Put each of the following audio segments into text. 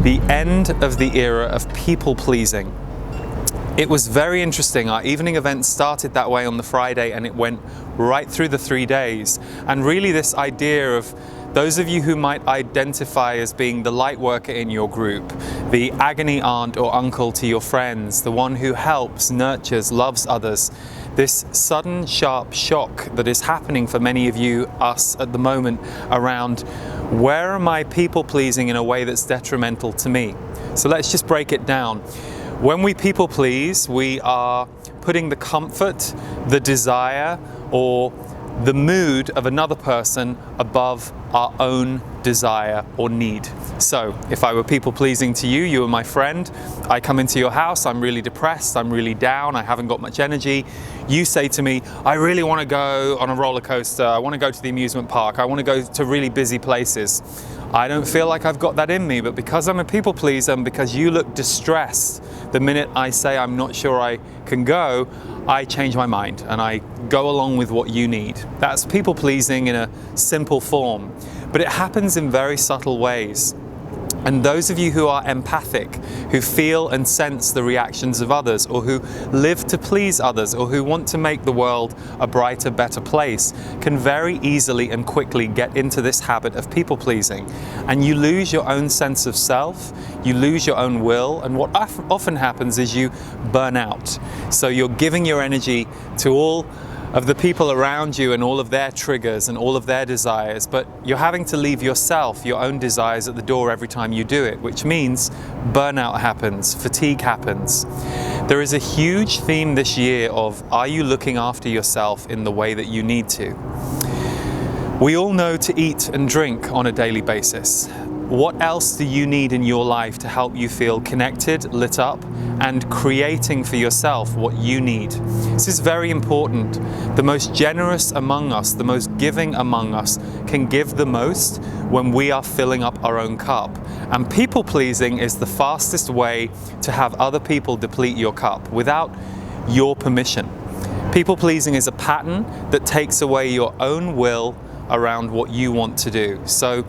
the end of the era of people pleasing. It was very interesting. Our evening event started that way on the Friday and it went right through the 3 days. And really this idea of those of you who might identify as being the light worker in your group, the agony aunt or uncle to your friends, the one who helps, nurtures, loves others, this sudden sharp shock that is happening for many of you, us at the moment, around where am I people pleasing in a way that's detrimental to me? So let's just break it down. When we people please, we are putting the comfort, the desire, or the mood of another person above our own desire or need. So if I were people pleasing to you, you were my friend, I come into your house, I'm really depressed, I'm really down, I haven't got much energy. You say to me, I really want to go on a roller coaster, I want to go to the amusement park, I want to go to really busy places. I don't feel like I've got that in me, but because I'm a people pleaser and because you look distressed the minute I say I'm not sure I can go, I change my mind and I go along with what you need. That's people pleasing in a simple form, but it happens in very subtle ways. And those of you who are empathic, who feel and sense the reactions of others, or who live to please others, or who want to make the world a brighter, better place, can very easily and quickly get into this habit of people pleasing. And you lose your own sense of self, you lose your own will, and what often happens is you burn out. So you're giving your energy to all of the people around you and all of their triggers and all of their desires, but you're having to leave yourself, your own desires at the door every time you do it, which means burnout happens, fatigue happens. There is a huge theme this year of, are you looking after yourself in the way that you need to? We all know to eat and drink on a daily basis. What else do you need in your life to help you feel connected, lit up, and creating for yourself what you need? This is very important. The most generous among us, the most giving among us, can give the most when we are filling up our own cup. And people pleasing is the fastest way to have other people deplete your cup without your permission. People pleasing is a pattern that takes away your own will around what you want to do. So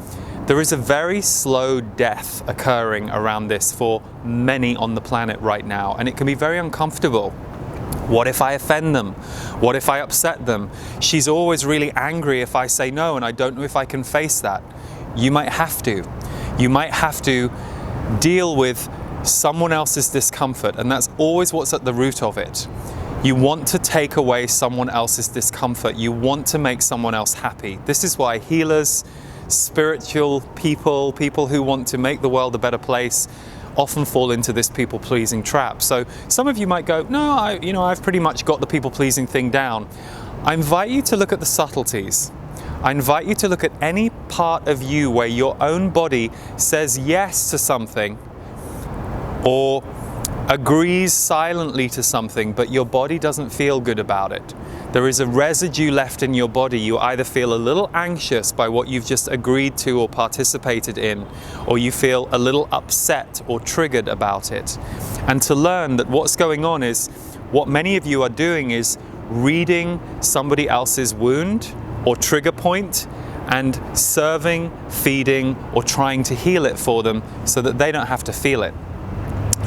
there is a very slow death occurring around this for many on the planet right now, and it can be very uncomfortable. What if I offend them? What if I upset them? She's always really angry if I say no, and I don't know if I can face that. You might have to. You might have to deal with someone else's discomfort, and that's always what's at the root of it. You want to take away someone else's discomfort. You want to make someone else happy. This is why healers, spiritual people, people who want to make the world a better place, often fall into this people-pleasing trap. So some of you might go, no, I've pretty much got the people-pleasing thing down. I invite you to look at the subtleties. I invite you to look at any part of you where your own body says yes to something or agrees silently to something, but your body doesn't feel good about it. There is a residue left in your body. You either feel a little anxious by what you've just agreed to or participated in, or you feel a little upset or triggered about it. And to learn that what's going on is, what many of you are doing is reading somebody else's wound or trigger point and serving, feeding, or trying to heal it for them so that they don't have to feel it.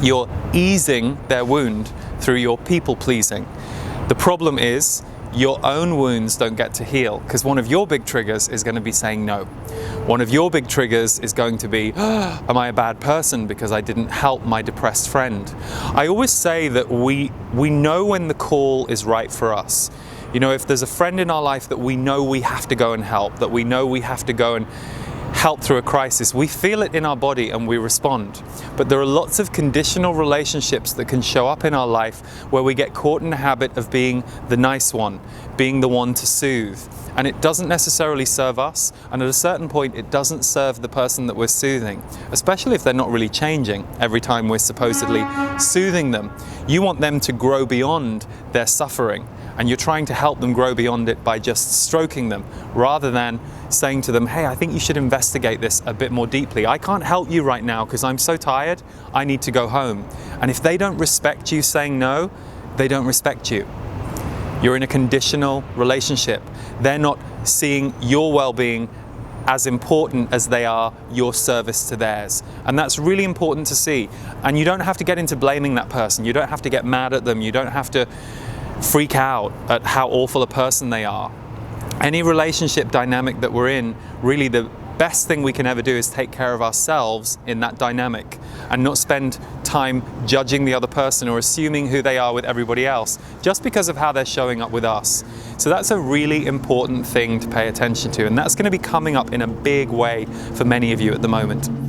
You're easing their wound through your people pleasing. The problem is your own wounds don't get to heal, because one of your big triggers is going to be saying no. One of your big triggers is going to be, am I a bad person because I didn't help my depressed friend? I always say that we know when the call is right for us. You know, if there's a friend in our life that we know we have to go and help, that we know we have to go and help through a crisis, we feel it in our body and we respond. But there are lots of conditional relationships that can show up in our life where we get caught in the habit of being the nice one, being the one to soothe. And it doesn't necessarily serve us, and at a certain point it doesn't serve the person that we're soothing, especially if they're not really changing every time we're supposedly soothing them. You want them to grow beyond their suffering, and you're trying to help them grow beyond it by just stroking them, rather than saying to them, hey, I think you should investigate this a bit more deeply. I can't help you right now because I'm so tired, I need to go home. And if they don't respect you saying no, they don't respect you. You're in a conditional relationship. They're not seeing your well-being as important as they are your service to theirs. And that's really important to see. And you don't have to get into blaming that person. You don't have to get mad at them. You don't have to freak out at how awful a person they are. Any relationship dynamic that we're in, really the best thing we can ever do is take care of ourselves in that dynamic and not spend time judging the other person or assuming who they are with everybody else just because of how they're showing up with us. So that's a really important thing to pay attention to, and that's going to be coming up in a big way for many of you at the moment.